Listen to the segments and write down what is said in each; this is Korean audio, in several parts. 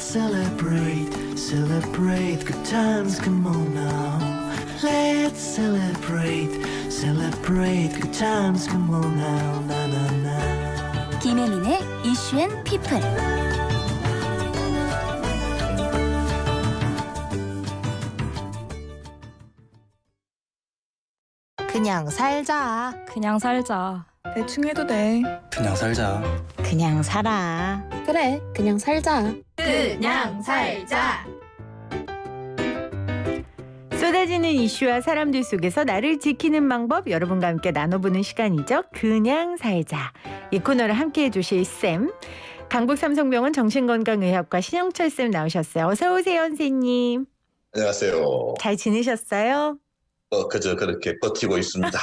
celebrate, celebrate good times, come on now. Let's celebrate, celebrate good times, come on now, na na na. 김혜민의 이슈앤 피플. 그냥 살자. 그냥 살자. 대충 해도 돼. 그냥 살자. 그냥 살아. 그래, 그냥 살자. 그냥 살자. 쏟아지는 이슈와 사람들 속에서 나를 지키는 방법 여러분과 함께 나눠보는 시간이죠. 그냥 살자. 이 코너를 함께해 주실 쌤. 강북삼성병원 정신건강의학과 신영철 쌤 나오셨어요. 어서 오세요, 선생님. 안녕하세요. 잘 지내셨어요? 그저 그렇게 버티고 있습니다.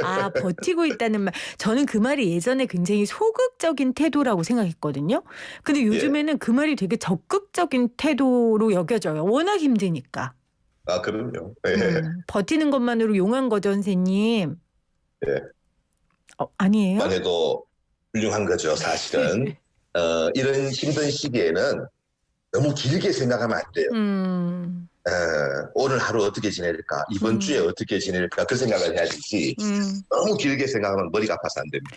아, 버티고 있다는 말. 저는 그 말이 예전에 굉장히 소극적인 태도라고 생각했거든요. 근데 요즘에는 그 말이 되게 적극적인 태도로 여겨져요. 워낙 힘드니까. 아, 그럼요. 네. 버티는 것만으로 용한 거죠, 선생님. 네. 아니에요? 만 해도 훌륭한 거죠, 사실은. 이런 힘든 시기에는 너무 길게 생각하면 안 돼요. 오늘 하루 어떻게 지낼까, 이번 주에 어떻게 지낼까, 그 생각을 해야 되지. 너무 길게 생각하면 머리가 아파서 안 됩니다.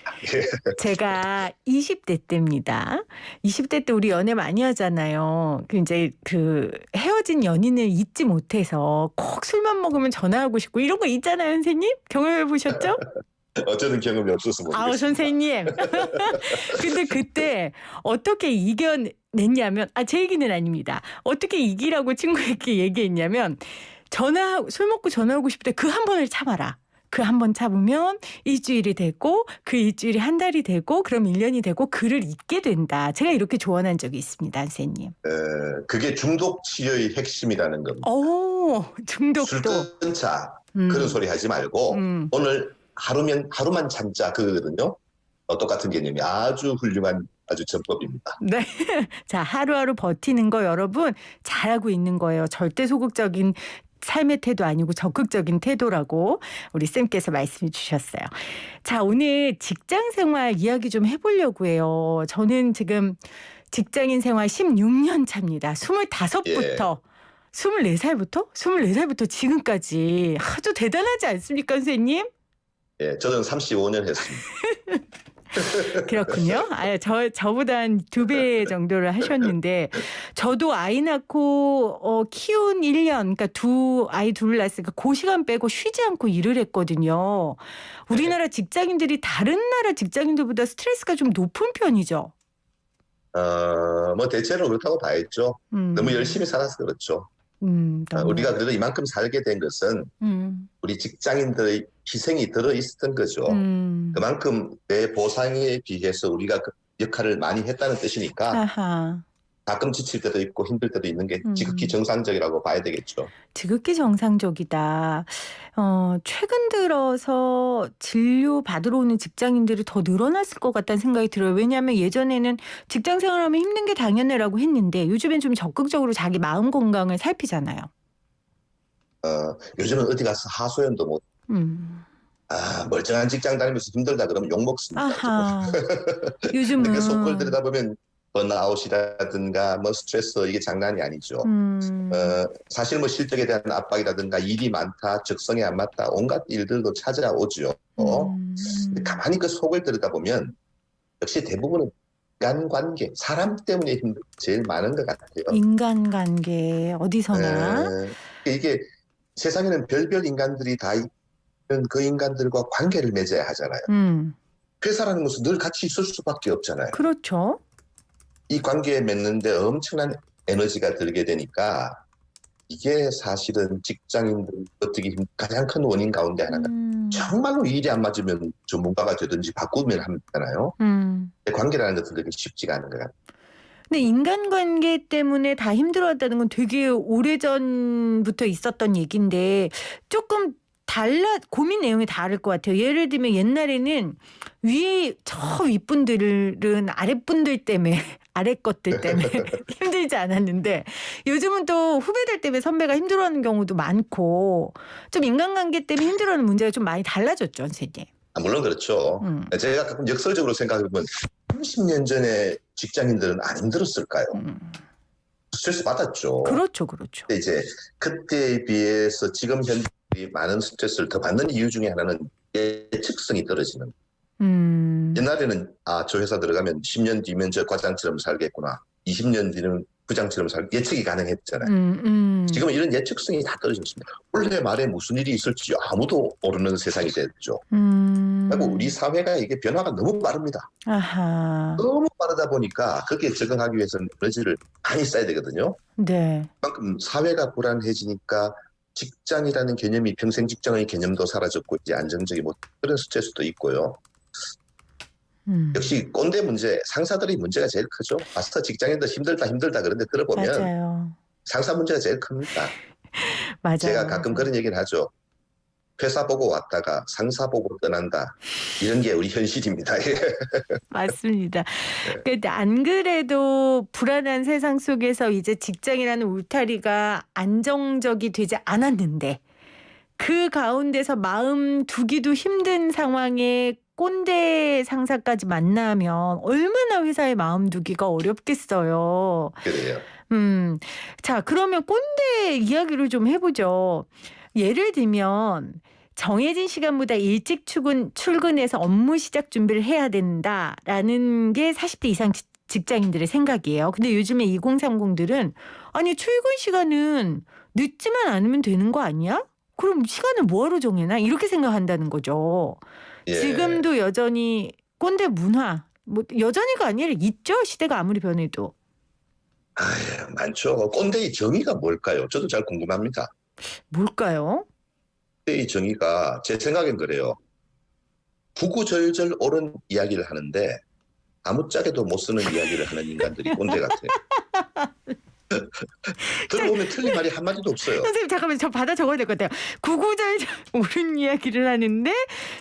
제가 20대 때입니다. 20대 때 우리 연애 많이 하잖아요. 이제 그 헤어진 연인을 잊지 못해서 꼭 술만 먹으면 전화하고 싶고 이런 거 있잖아요, 선생님? 경험해 보셨죠? 어쩌는 경험이 없어서 모르겠습니다. 아우, 선생님. 근데 그때 어떻게 이겨냈냐면, 제 얘기는 아닙니다. 어떻게 이기라고 친구에게 얘기했냐면, 술 먹고 전화하고 싶을 때 그 한 번을 참아라. 그 한 번 참으면 일주일이 되고, 그 일주일이 한 달이 되고, 그럼 1년이 되고, 그를 잊게 된다. 제가 이렇게 조언한 적이 있습니다, 선생님. 그게 중독 치료의 핵심이라는 겁니다. 오, 중독도. 술 끊자. 그런 소리 하지 말고, 오늘 하루만 참자, 그거거든요. 똑같은 개념이 아주 훌륭한 아주 전법입니다. 네. 자, 하루하루 버티는 거 여러분 잘하고 있는 거예요. 절대 소극적인 삶의 태도 아니고 적극적인 태도라고 우리 쌤께서 말씀해 주셨어요. 자, 오늘 직장 생활 이야기 좀 해보려고 해요. 저는 지금 직장인 생활 16년 차입니다. 25부터. 24살부터 지금까지 아주 대단하지 않습니까, 선생님? 예, 저는 35년 했습니다. 그렇군요. 저보다 한 2배 정도를 하셨는데, 저도 아이 낳고 키운 1년, 그러니까 아이 둘 낳았으니까 그 시간 빼고 쉬지 않고 일을 했거든요. 우리나라 직장인들이 다른 나라 직장인들보다 스트레스가 좀 높은 편이죠. 뭐 대체로 그렇다고 봐야죠. 너무 열심히 살아서 그렇죠. 우리가 그래도 이만큼 살게 된 것은 우리 직장인들의 희생이 들어있었던 거죠. 그만큼 내 보상에 비해서 우리가 그 역할을 많이 했다는 뜻이니까 아하. 가끔 지칠 때도 있고 힘들 때도 있는 게 지극히 정상적이라고 봐야 되겠죠. 지극히 정상적이다. 최근 들어서 진료 받으러 오는 직장인들이 더 늘어났을 것 같다는 생각이 들어요. 왜냐하면 예전에는 직장 생활하면 힘든 게 당연해라고 했는데 요즘엔 좀 적극적으로 자기 마음 건강을 살피잖아요. 요즘은 어디 가서 하소연도 못. 멀쩡한 직장 다니면서 힘들다 그러면 욕 먹습니다. 아하. 요즘은 속을 들여다보면 번아웃이라든가 뭐 스트레스, 이게 장난이 아니죠. 사실 뭐 실적에 대한 압박이라든가 일이 많다, 적성에 안 맞다, 온갖 일들도 찾아오죠. 가만히 그 속을 들여다보면 역시 대부분은 인간관계, 사람 때문에 힘든 게 제일 많은 것 같아요. 인간관계 어디서나. 이게 세상에는 별별 인간들이 다 있는 그 인간들과 관계를 맺어야 하잖아요. 회사라는 것은 늘 같이 있을 수밖에 없잖아요. 그렇죠. 이 관계에 맺는데 엄청난 에너지가 들게 되니까 이게 사실은 직장인들 어떻게 가장 큰 원인 가운데 하나가 정말로 일이 안 맞으면 전문가가 되든지 바꾸면 하잖아요. 관계라는 것은 그렇게 쉽지가 않은 것 같아요. 근데 인간관계 때문에 다 힘들어했다는 건 되게 오래전부터 있었던 얘기인데 조금 고민 내용이 다를 것 같아요. 예를 들면 옛날에는 저 윗분들은 아랫분들 때문에 아래 것들 때문에 힘들지 않았는데 요즘은 또 후배들 때문에 선배가 힘들어하는 경우도 많고 좀 인간관계 때문에 힘들어하는 문제가 좀 많이 달라졌죠, 선생님. 물론 그렇죠. 제가 가끔 역설적으로 생각해보면 30년 전에 직장인들은 안 힘들었을까요? 스트레스 받았죠. 그렇죠, 그렇죠. 근데 이제 그때에 비해서 지금 현실이 많은 스트레스를 더 받는 이유 중에 하나는 예측성이 떨어지는. 옛날에는 저 회사 들어가면 10년 뒤면 저 과장처럼 살겠구나. 20년 뒤는 부장처럼 예측이 가능했잖아요. 지금은 이런 예측성이 다 떨어졌습니다. 올해 말에 무슨 일이 있을지 아무도 모르는 세상이 됐죠. 그리고 우리 사회가 이게 변화가 너무 빠릅니다. 아하. 너무 빠르다 보니까 거기에 적응하기 위해서는 에너지를 많이 써야 되거든요. 네. 그만큼 사회가 불안해지니까 직장이라는 개념이 평생 직장의 개념도 사라졌고 이제 안정적이 못 그런 스트레스도 있고요. 역시 꼰대 문제, 상사들의 문제가 제일 크죠. 마스터 직장인도 힘들다 그런데 들어보면 맞아요. 상사 문제가 제일 큽니다. 맞아요. 제가 가끔 그런 얘기를 하죠. 회사 보고 왔다가 상사 보고 떠난다. 이런 게 우리 현실입니다. 맞습니다. 근데 안 그래도 불안한 세상 속에서 이제 직장이라는 울타리가 안정적이 되지 않았는데 그 가운데서 마음 두기도 힘든 상황에 꼰대 상사까지 만나면 얼마나 회사에 마음 두기가 어렵겠어요. 그래요. 자, 그러면 꼰대 이야기를 좀 해보죠. 예를 들면 정해진 시간보다 일찍 출근해서 업무 시작 준비를 해야 된다라는 게 40대 이상 직장인들의 생각이에요. 근데 요즘에 2030들은 아니 출근 시간은 늦지만 않으면 되는 거 아니야? 그럼 시간을 뭐하러 정해나? 이렇게 생각한다는 거죠. 예. 지금도 여전히 꼰대 문화 뭐 여전히가 아니라 있죠. 시대가 아무리 변해도. 많죠. 꼰대의 정의가 뭘까요? 저도 잘 궁금합니다. 뭘까요? 꼰대의 정의가 제 생각엔 그래요. 구구절절 옳은 이야기를 하는데 아무짝에도 못 쓰는 이야기를 하는 인간들이 꼰대 같아요. 들어보면 틀린 말이 한마디도 없어요. 선생님 잠깐만 저 받아 적어야 될 것 같아요. 구구절절 옳은 이야기를 하는데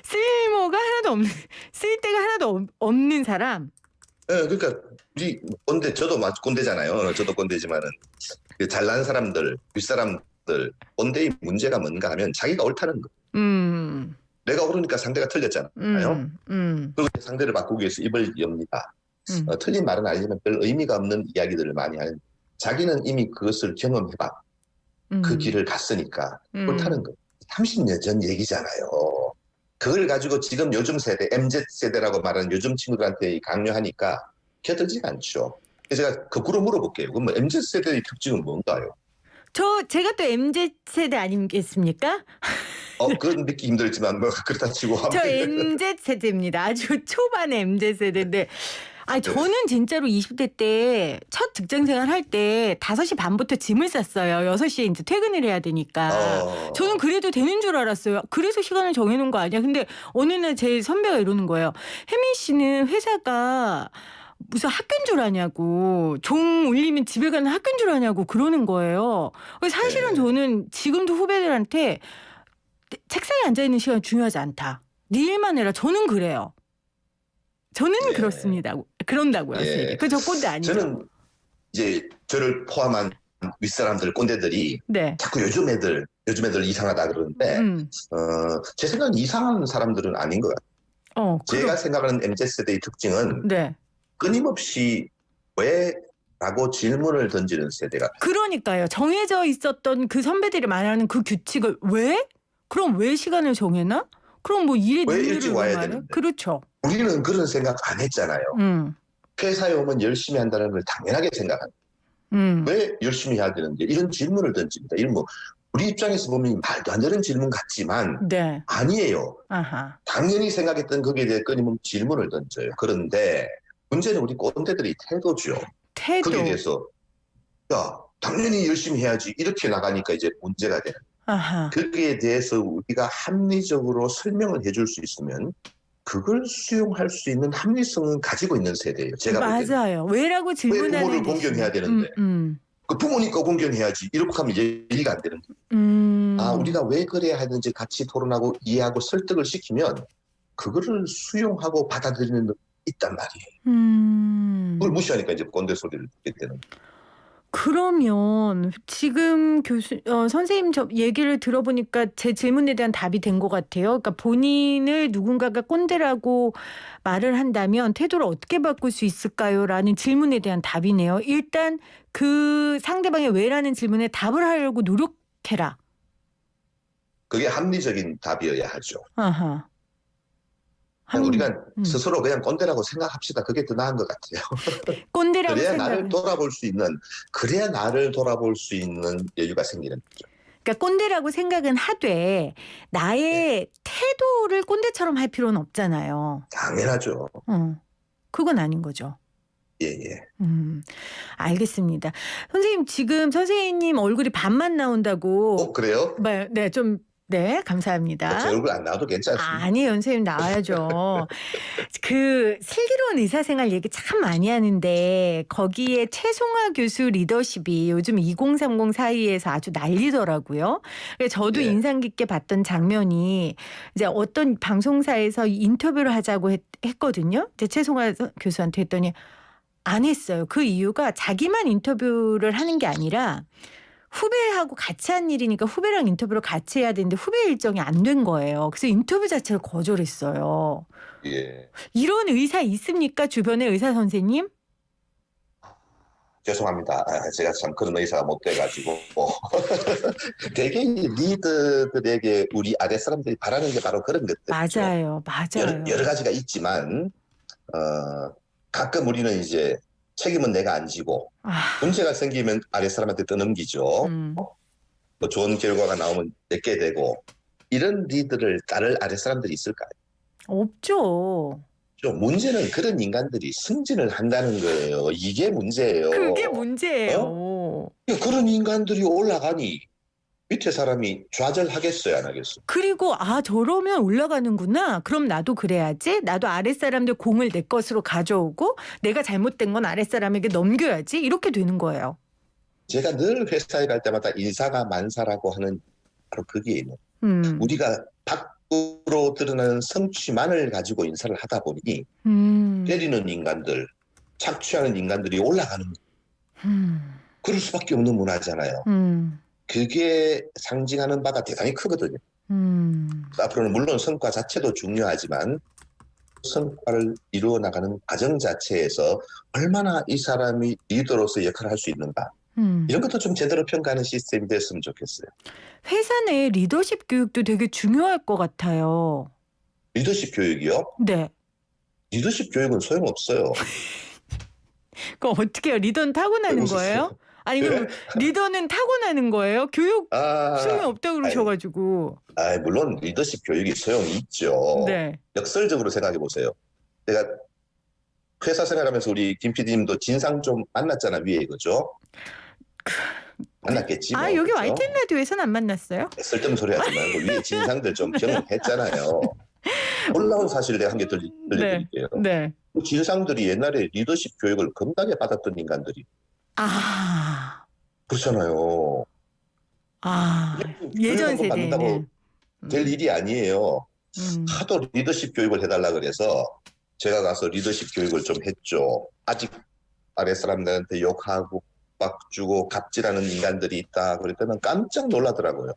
쓸모가 하나도 없는 쓸데가 하나도 없는 사람. 네, 그러니까 우리 꼰대 저도 꼰대잖아요. 저도 꼰대지만은 그 잘난 사람들, 윗사람들 꼰대의 문제가 뭔가 하면 자기가 옳다는 거. 내가 옳으니까 상대가 틀렸잖아요. 그리고 상대를 바꾸기 위해서 입을 엽니다. 틀린 말은 아니지만 별 의미가 없는 이야기들을 많이 하는. 자기는 이미 그것을 경험해봐. 그 길을 갔으니까 옳다는 거. 30년 전 얘기잖아요. 그걸 가지고 지금 요즘 세대, MZ세대라고 말하는 요즘 친구들한테 강요하니까 켜들지가 않죠. 그래서 제가 거꾸로 물어볼게요. 그럼 뭐 MZ세대의 특징은 뭔가요? 제가 또 MZ세대 아니겠습니까? 그건 믿기 힘들지만 뭐 그렇다 치고. 저 MZ세대입니다. 아주 초반의 MZ세대인데 저는 진짜로 20대 때 첫 직장생활 할 때 5시 반부터 짐을 쌌어요. 6시에 이제 퇴근을 해야 되니까. 저는 그래도 되는 줄 알았어요. 그래서 시간을 정해놓은 거 아니야. 근데 어느 날 제 선배가 이러는 거예요. 혜민 씨는 회사가 무슨 학교인 줄 아냐고. 종 울리면 집에 가는 학교인 줄 아냐고 그러는 거예요. 사실은 저는 지금도 후배들한테 책상에 앉아있는 시간이 중요하지 않다. 네 일만 해라. 저는 그래요. 저는 그렇습니다. 그런다고요. 저 꼰대 아니죠. 저는 이제 저를 포함한 윗사람들 꼰대들이 자꾸 요즘 애들 이상하다 그러는데 제 생각엔 이상한 사람들은 아닌 것 같아요. 제가 생각하는 MZ세대의 특징은 끊임없이 왜? 라고 질문을 던지는 세대가. 그러니까요. 정해져 있었던 그 선배들이 말하는 그 규칙을 왜? 그럼 왜 시간을 정해나? 그럼 뭐 일에 왜 일찍 와야 되는데? 그렇죠. 우리는 그런 생각 안 했잖아요. 회사에 오면 열심히 한다는 걸 당연하게 생각합니다. 왜 열심히 해야 되는데 이런 질문을 던집니다. 이런 뭐 우리 입장에서 보면 말도 안 되는 질문 같지만 아니에요. 당연히 생각했던 거기에 대해 끊임없이 질문을 던져요. 그런데 문제는 우리 꼰대들이 태도죠. 거기에 대해서 야 당연히 열심히 해야지 이렇게 나가니까 이제 문제가 되는. 거기에 대해서 우리가 합리적으로 설명을 해줄 수 있으면 그걸 수용할 수 있는 합리성은 가지고 있는 세대예요. 제가 볼 때는. 맞아요. 왜라고 질문하는 왜 부모를 공경해야 되는데 그 부모니까 공경해야지 이렇게 하면 이해가 안 되는 거예요. 우리가 왜 그래야 하는지 같이 토론하고 이해하고 설득을 시키면 그거를 수용하고 받아들이는 놈이 있단 말이에요. 그걸 무시하니까 이제 꼰대 소리를 듣게 되는 거예요. 그러면 지금 선생님 저 얘기를 들어보니까 제 질문에 대한 답이 된 것 같아요. 그러니까 본인을 누군가가 꼰대라고 말을 한다면 태도를 어떻게 바꿀 수 있을까요? 라는 질문에 대한 답이네요. 일단 그 상대방의 왜라는 질문에 답을 하려고 노력해라. 그게 합리적인 답이어야 하죠. 아하. 그냥 우리가 스스로 그냥 꼰대라고 생각합시다. 그게 더 나은 것 같아요. 꼰대라고 그래야 생각을. 그래야 나를 돌아볼 수 있는 여유가 생기는 거죠. 그러니까 꼰대라고 생각은 하되 나의 태도를 꼰대처럼 할 필요는 없잖아요. 당연하죠. 그건 아닌 거죠. 예. 알겠습니다. 선생님 지금 선생님 얼굴이 반만 나온다고. 그래요? 네, 좀. 네, 감사합니다. 제 얼굴 안 나와도 괜찮습니다. 아니에요, 선생님 나와야죠. 그 슬기로운 의사생활 얘기 참 많이 하는데 거기에 최송화 교수 리더십이 요즘 2030 사이에서 아주 난리더라고요. 그래서 저도 예. 인상 깊게 봤던 장면이 이제 어떤 방송사에서 인터뷰를 하자고 했거든요. 이제 최송화 교수한테 했더니 안 했어요. 그 이유가 자기만 인터뷰를 하는 게 아니라 후배하고 같이 한 일이니까 후배랑 인터뷰를 같이 해야 되는데 후배 일정이 안 된 거예요. 그래서 인터뷰 자체를 거절했어요. 예. 이런 의사 있습니까? 주변에 의사 선생님? 죄송합니다. 제가 참 그런 의사가 못 돼가지고. 되게 리더들에게 우리 아래 사람들이 바라는 게 바로 그런 것들이죠. 맞아요. 여러 가지가 있지만 가끔 우리는 이제 책임은 내가 안 지고 문제가 생기면 아래 사람한테 떠넘기죠. 뭐 좋은 결과가 나오면 내게 되고 이런 리더를 따를 아래 사람들이 있을까요? 없죠. 문제는 그런 인간들이 승진을 한다는 거예요. 이게 문제예요. 그게 문제예요. 그런 인간들이 올라가니 밑에 사람이 좌절하겠어요, 안 하겠어요? 그리고 저러면 올라가는구나. 그럼 나도 그래야지. 나도 아랫사람들 공을 내 것으로 가져오고 내가 잘못된 건 아랫사람에게 넘겨야지. 이렇게 되는 거예요. 제가 늘 회사에 갈 때마다 인사가 만사라고 하는 바로 그게 있는. 우리가 밖으로 드러나는 성취만을 가지고 인사를 하다 보니 때리는 인간들, 착취하는 인간들이 올라가는 그럴 수밖에 없는 문화잖아요. 그게 상징하는 바가 대단히 크거든요. 앞으로는 물론 성과 자체도 중요하지만 성과를 이루어 나가는 과정 자체에서 얼마나 이 사람이 리더로서 역할을 할 수 있는가. 이런 것도 좀 제대로 평가하는 시스템이 됐으면 좋겠어요. 회사 내 리더십 교육도 되게 중요할 것 같아요. 리더십 교육이요? 네. 리더십 교육은 소용없어요. 그럼 어떻게 해요? 리더는 타고나는 거예요? 아니 그럼 리더는 타고나는 거예요? 교육 소용이 없다고 그러셔가지고. 물론 리더십 교육이 소용이 있죠. 네. 역설적으로 생각해 보세요. 제가 회사 생활하면서 우리 김 PD님도 진상 좀 만났잖아 위에 그죠? 만났겠지. 뭐, 여기 그죠? YTN 라디오에서는 안 만났어요? 쓸데없는 소리 하지 말고 위에 진상들 좀 경험했잖아요. 놀라운 사실 내가 한 개 들려드릴게요. 네. 그 진상들이 옛날에 리더십 교육을 겁나게 받았던 인간들이. 그렇잖아요. 예전 교육을 받는다고 세대는. 될 일이 아니에요. 하도 리더십 교육을 해달라 그래서 제가 가서 리더십 교육을 좀 했죠. 아직 아래 사람들한테 욕하고 막 주고 갑질하는 인간들이 있다. 그랬더니 깜짝 놀라더라고요.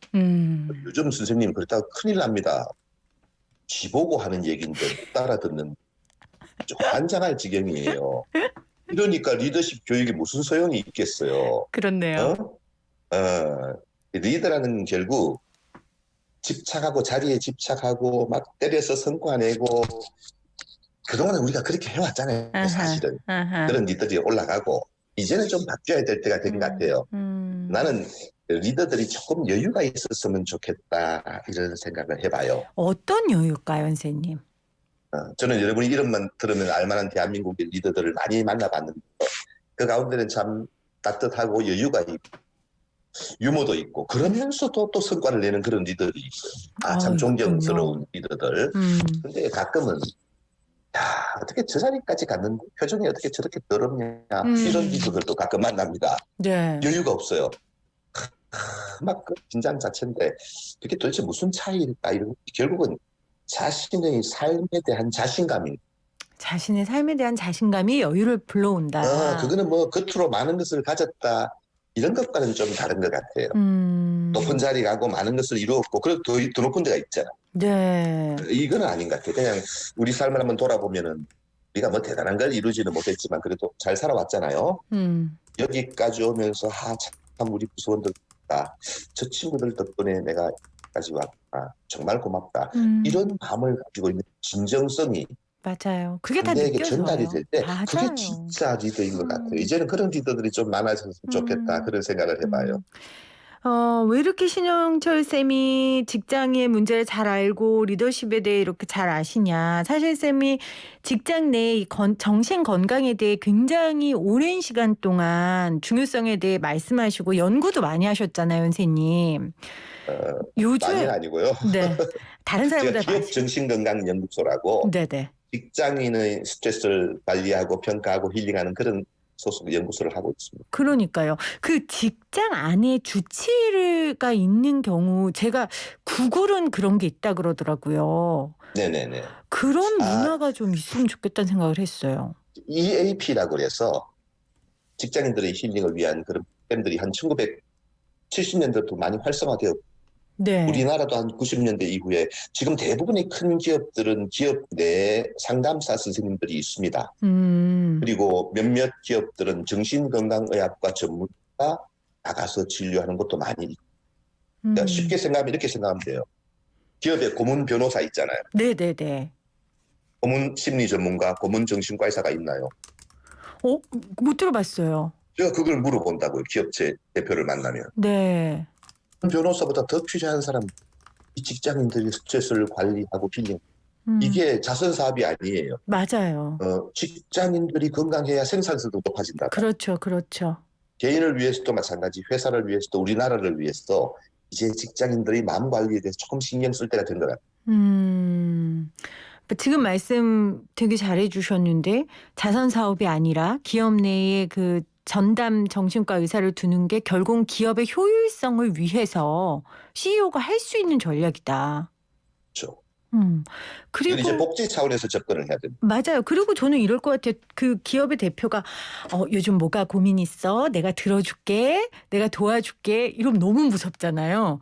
요즘 선생님 그랬다가 큰일 납니다. 지보고 하는 얘기인데 못 따라듣는 좀 환장할 지경이에요. 이러니까 리더십 교육이 무슨 소용이 있겠어요. 그렇네요. 리더라는 결국 집착하고 자리에 집착하고 막 때려서 성과 내고 그동안은 우리가 그렇게 해왔잖아요. 사실은. 그런 리더들이 올라가고 이제는 좀 바뀌어야 될 때가 된 것 같아요. 나는 리더들이 조금 여유가 있었으면 좋겠다 이런 생각을 해봐요. 어떤 여유일까요, 선생님? 저는 여러분이 이름만 들으면 알만한 대한민국의 리더들을 많이 만나봤는데 그 가운데는 참 따뜻하고 여유가 있고 유머도 있고 그러면서도 또 성과를 내는 그런 리더들이 있어요. 참 존경스러운 리더들. 근데 가끔은 어떻게 저 자리까지 갔는데 표정이 어떻게 저렇게 더럽냐 이런 리더들도 가끔 만납니다. 네. 여유가 없어요. 막 그 긴장 자체인데 그게 도대체 무슨 차이일까 이런 결국은 자신의 삶에 대한 자신감이 자신의 삶에 대한 자신감이 여유를 불러온다. 그거는 뭐 겉으로 많은 것을 가졌다 이런 것과는 좀 다른 것 같아요. 음. 높은 자리 가고 많은 것을 이루었고 그래도 더 높은 데가 있잖아. 네. 이건 아닌 것 같아요. 그냥 우리 삶을 한번 돌아보면은 우리가 뭐 대단한 걸 이루지는 못했지만 그래도 잘 살아왔잖아요. 여기까지 오면서 참 우리 구성원들 저 친구들 덕분에 내가 여기까지 왔다. 정말 고맙다. 이런 마음을 가지고 있는 진정성이 맞아요. 그게 다 상대에게 느껴져요. 전달이 될 때 맞아요. 그게 진짜 리더인 것 같아요. 이제는 그런 리더들이 좀 많아졌으면 좋겠다. 그런 생각을 해봐요. 왜 이렇게 신영철 쌤이 직장의 문제를 잘 알고 리더십에 대해 이렇게 잘 아시냐. 사실 쌤이 직장 내 정신 건강에 대해 굉장히 오랜 시간 동안 중요성에 대해 말씀하시고 연구도 많이 하셨잖아요, 선생님. 요즘 많이는 아니고요. 네. 다른 제가 사람보다 기업 정신건강연구소라고 네네. 직장인의 스트레스를 관리하고 평가하고 힐링하는 그런 소속 연구소를 하고 있습니다. 그러니까요. 그 직장 안에 주치의가 있는 경우 제가 구글은 그런 게 있다 그러더라고요. 네네네. 그런 문화가 좀 있으면 좋겠다는 생각을 했어요. EAP라고 그래서 직장인들의 힐링을 위한 그런 프로그램들이 한 1970년대부터 많이 활성화되었고 네. 우리나라도 한 90년대 이후에 지금 대부분의 큰 기업들은 기업 내에 상담사 선생님들이 있습니다. 그리고 몇몇 기업들은 정신건강의학과 전문가 나가서 진료하는 것도 많이 있고 그러니까 쉽게 생각하면 이렇게 생각하면 돼요. 기업에 고문 변호사 있잖아요. 네네네. 고문 심리 전문가, 고문 정신과 의사가 있나요? 못 들어봤어요. 제가 그걸 물어본다고요. 기업체 대표를 만나면. 네. 변호사보다 더 필요한 사람, 이 직장인들이 스트레스를 관리하고 힐링. 이게 자선 사업이 아니에요. 맞아요. 직장인들이 건강해야 생산성도 높아진다. 그렇죠, 그렇죠. 개인을 위해서도 마찬가지, 회사를 위해서도 우리나라를 위해서 이제 직장인들이 마음 관리에 대해서 조금 신경 쓸 때가 된 것 같아요. 지금 말씀 되게 잘해 주셨는데 자선 사업이 아니라 기업 내에 그 전담 정신과 의사를 두는 게 결국 기업의 효율성을 위해서 CEO가 할 수 있는 전략이다. 그렇죠. 그리고 이제 복지 차원에서 접근을 해야 됩니다. 맞아요. 그리고 저는 이럴 것 같아요. 그 기업의 대표가 요즘 뭐가 고민 있어? 내가 들어줄게. 내가 도와줄게. 이러면 너무 무섭잖아요.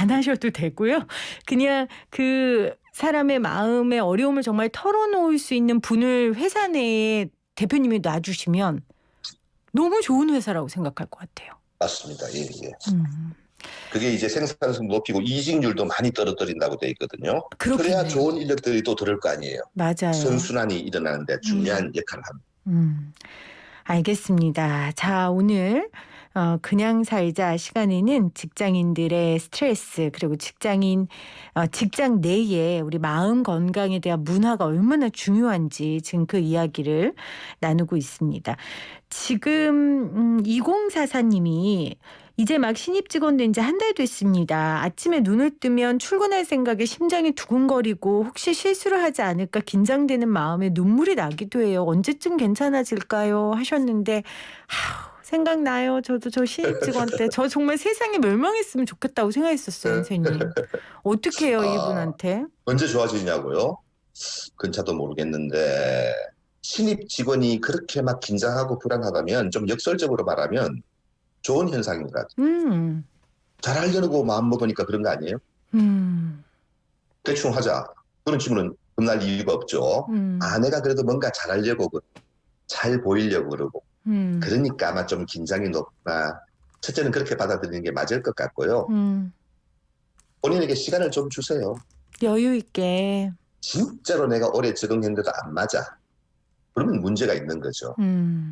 안 하셔도 되고요. 그냥 그 사람의 마음의 어려움을 정말 털어놓을 수 있는 분을 회사 내에 대표님이 놔주시면 너무 좋은 회사라고 생각할 것 같아요. 맞습니다. 예, 예. 그게 이제 생산성 높이고 이직률도 많이 떨어뜨린다고 돼 있거든요. 그렇겠네요. 그래야 좋은 인력들이 또 들을 거 아니에요. 맞아요. 선순환이 일어나는데 중요한 역할을 합니다. 알겠습니다. 자, 오늘 그냥 살자 시간에는 직장인들의 스트레스 그리고 직장 내에 우리 마음 건강에 대한 문화가 얼마나 중요한지 지금 그 이야기를 나누고 있습니다. 지금 2044님이 이제 막 신입 직원 된 지 한 달 됐습니다. 아침에 눈을 뜨면 출근할 생각에 심장이 두근거리고 혹시 실수를 하지 않을까 긴장되는 마음에 눈물이 나기도 해요. 언제쯤 괜찮아질까요? 하셨는데 생각나요. 저도 저 신입 직원 때 저 정말 세상이 멸망했으면 좋겠다고 생각했었어요. 선생님. 어떻게 해요 이분한테? 언제 좋아지냐고요? 근차도 모르겠는데 신입 직원이 그렇게 막 긴장하고 불안하다면 좀 역설적으로 말하면 좋은 현상인 것 같아요. 잘하려고 마음먹으니까 그런 거 아니에요? 대충 하자. 그런 친구는 겁날 이유가 없죠. 내가 그래도 뭔가 잘하려고 잘 보이려고 그러고 그러니까 아마 좀 긴장이 높구나. 첫째는 그렇게 받아들이는 게 맞을 것 같고요. 본인에게 시간을 좀 주세요. 여유 있게. 진짜로 내가 오래 적응했는데도 안 맞아. 그러면 문제가 있는 거죠.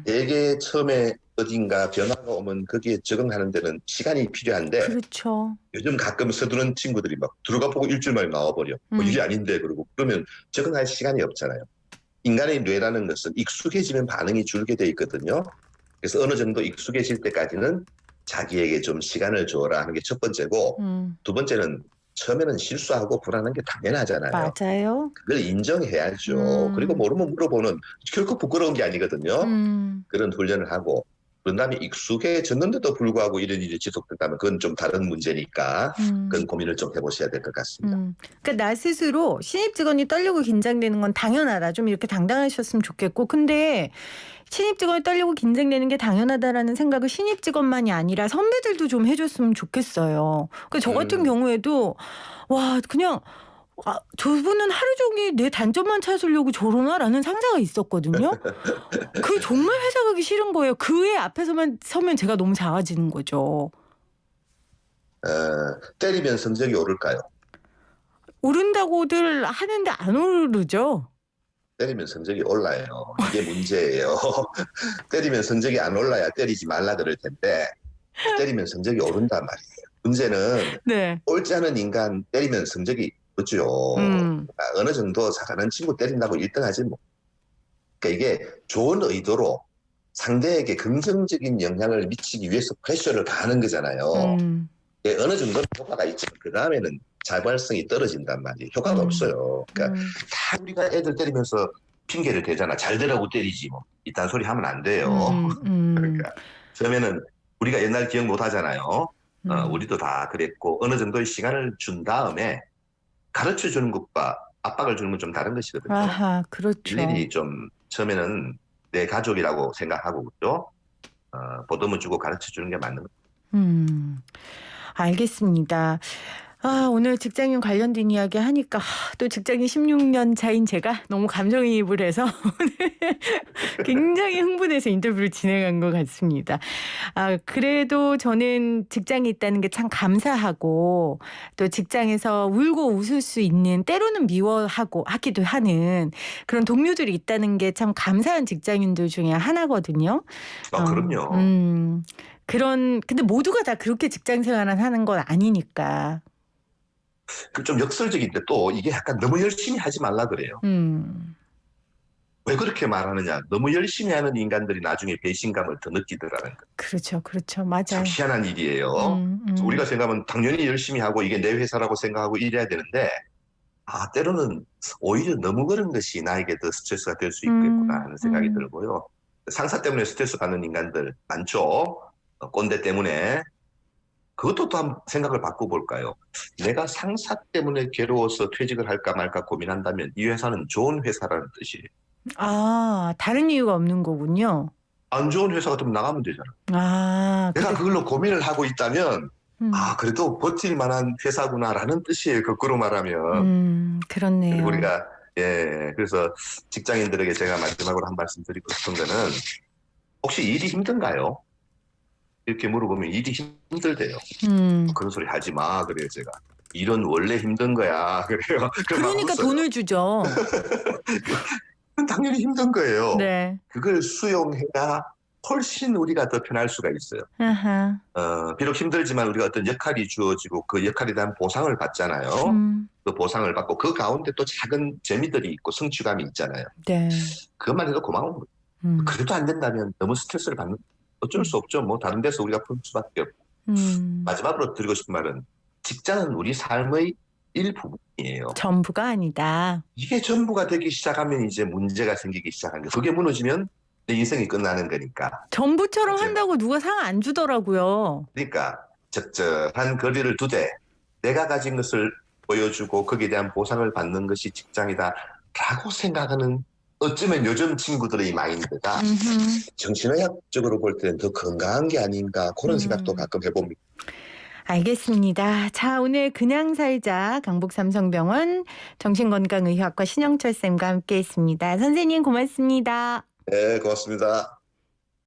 되게 처음에 어딘가 변화가 오면 거기에 적응하는 데는 시간이 필요한데 그렇죠. 요즘 가끔 서두른 친구들이 막 들어가 보고 일주일 만에 나와버려. 이게 아닌데 그러고 그러면 적응할 시간이 없잖아요. 인간의 뇌라는 것은 익숙해지면 반응이 줄게 돼 있거든요. 그래서 어느 정도 익숙해질 때까지는 자기에게 좀 시간을 줘라 하는 게 첫 번째고 두 번째는 처음에는 실수하고 불안한 게 당연하잖아요. 맞아요. 그걸 인정해야죠. 그리고 모르면 물어보는 결코 부끄러운 게 아니거든요. 그런 훈련을 하고 그런 다음에 익숙해졌는데도 불구하고 이런 일이 지속된다면 그건 좀 다른 문제니까 그건 고민을 좀 해보셔야 될 것 같습니다. 그러니까 나 스스로 신입 직원이 떨리고 긴장되는 건 당연하다. 좀 이렇게 당당하셨으면 좋겠고. 근데 신입 직원이 떨리고 긴장되는 게 당연하다라는 생각을 신입 직원만이 아니라 선배들도 좀 해줬으면 좋겠어요. 그러니까 저 같은 경우에도 와 그냥 저분은 하루 종일 내 단점만 찾으려고 저러나라는 상사가 있었거든요. 그 정말 회사 가기 싫은 거예요. 그 애 앞에서만 서면 제가 너무 작아지는 거죠. 때리면 성적이 오를까요? 오른다고들 하는데 안 오르죠. 때리면 성적이 올라요. 이게 문제예요. 때리면 성적이 안 올라야 때리지 말라 그럴 텐데 때리면 성적이 오른단 말이에요. 문제는 네. 옳지 않은 인간 때리면 성적이 그렇죠. 어느 정도 잘하는 친구 때린다고 1등하지 뭐. 그러니까 이게 좋은 의도로 상대에게 긍정적인 영향을 미치기 위해서 프레셔를 가하는 거잖아요. 어느 정도는 효과가 있지만 그 다음에는 자발성이 떨어진단 말이에요. 효과가 없어요. 그러니까 다 우리가 애들 때리면서 핑계를 대잖아. 잘 되라고 때리지 뭐. 이딴 소리 하면 안 돼요. 그러니까 처음에는 우리가 옛날 기억 못 하잖아요. 우리도 다 그랬고 어느 정도의 시간을 준 다음에 가르쳐 주는 것과 압박을 주는 건 좀 다른 것이거든요. 아하, 그렇죠. 일일이 좀 처음에는 내 가족이라고 생각하고 그죠? 보듬어 주고 가르쳐 주는 게 맞는 거죠. 알겠습니다. 오늘 직장인 관련된 이야기 하니까 또 직장인 16년 차인 제가 너무 감정이입을 해서 굉장히 흥분해서 인터뷰를 진행한 것 같습니다. 그래도 저는 직장에 있다는 게 참 감사하고 또 직장에서 울고 웃을 수 있는 때로는 미워하기도 하는 그런 동료들이 있다는 게 참 감사한 직장인들 중에 하나거든요. 그럼요. 근데 모두가 다 그렇게 직장 생활을 하는 건 아니니까. 좀 역설적인데 또 이게 약간 너무 열심히 하지 말라 그래요. 왜 그렇게 말하느냐. 너무 열심히 하는 인간들이 나중에 배신감을 더 느끼더라는 거. 그렇죠. 맞아요. 참 희한한 일이에요. 우리가 생각하면 당연히 열심히 하고 이게 내 회사라고 생각하고 이래야 되는데 때로는 오히려 너무 그런 것이 나에게 더 스트레스가 될 수 있겠구나 하는 생각이 들고요. 상사 때문에 스트레스 받는 인간들 많죠. 꼰대 때문에. 그것도 또 한번 생각을 바꿔볼까요? 내가 상사 때문에 괴로워서 퇴직을 할까 말까 고민한다면 이 회사는 좋은 회사라는 뜻이에요. 다른 이유가 없는 거군요. 안 좋은 회사 같으면 나가면 되잖아. 내가 그걸로 고민을 하고 있다면 그래도 버틸 만한 회사구나라는 뜻이에요. 거꾸로 말하면. 그렇네요. 우리가 그래서 직장인들에게 제가 마지막으로 한 말씀 드리고 싶은 거는 혹시 일이 힘든가요? 이렇게 물어보면 일이 힘들대요. 그런 소리 하지 마 그래요 제가. 일은 원래 힘든 거야 그래요. 그러니까 돈을 주죠. 당연히 힘든 거예요. 네. 그걸 수용해야 훨씬 우리가 더 편할 수가 있어요. 비록 힘들지만 우리가 어떤 역할이 주어지고 그 역할에 대한 보상을 받잖아요. 그 보상을 받고 그 가운데 또 작은 재미들이 있고 성취감이 있잖아요. 네. 그것만 해도 고마운 거예요. 그래도 안 된다면 너무 스트레스를 받는 어쩔 수 없죠. 뭐 다른 데서 우리가 풀 수밖에 없고. 마지막으로 드리고 싶은 말은 직장은 우리 삶의 일부분이에요. 전부가 아니다. 이게 전부가 되기 시작하면 이제 문제가 생기기 시작하는 거예요. 그게 무너지면 내 인생이 끝나는 거니까. 전부처럼 한다고 누가 상 안 주더라고요. 그러니까 적절한 거리를 두되 내가 가진 것을 보여주고 거기에 대한 보상을 받는 것이 직장이다라고 생각하는 어쩌면 요즘 친구들의 마인드가 정신의학적으로 볼 때는 더 건강한 게 아닌가 그런 생각도 가끔 해봅니다. 알겠습니다. 자, 오늘 그냥 살자 강북삼성병원 정신건강의학과 신영철 쌤과 함께했습니다. 선생님 고맙습니다. 네, 고맙습니다.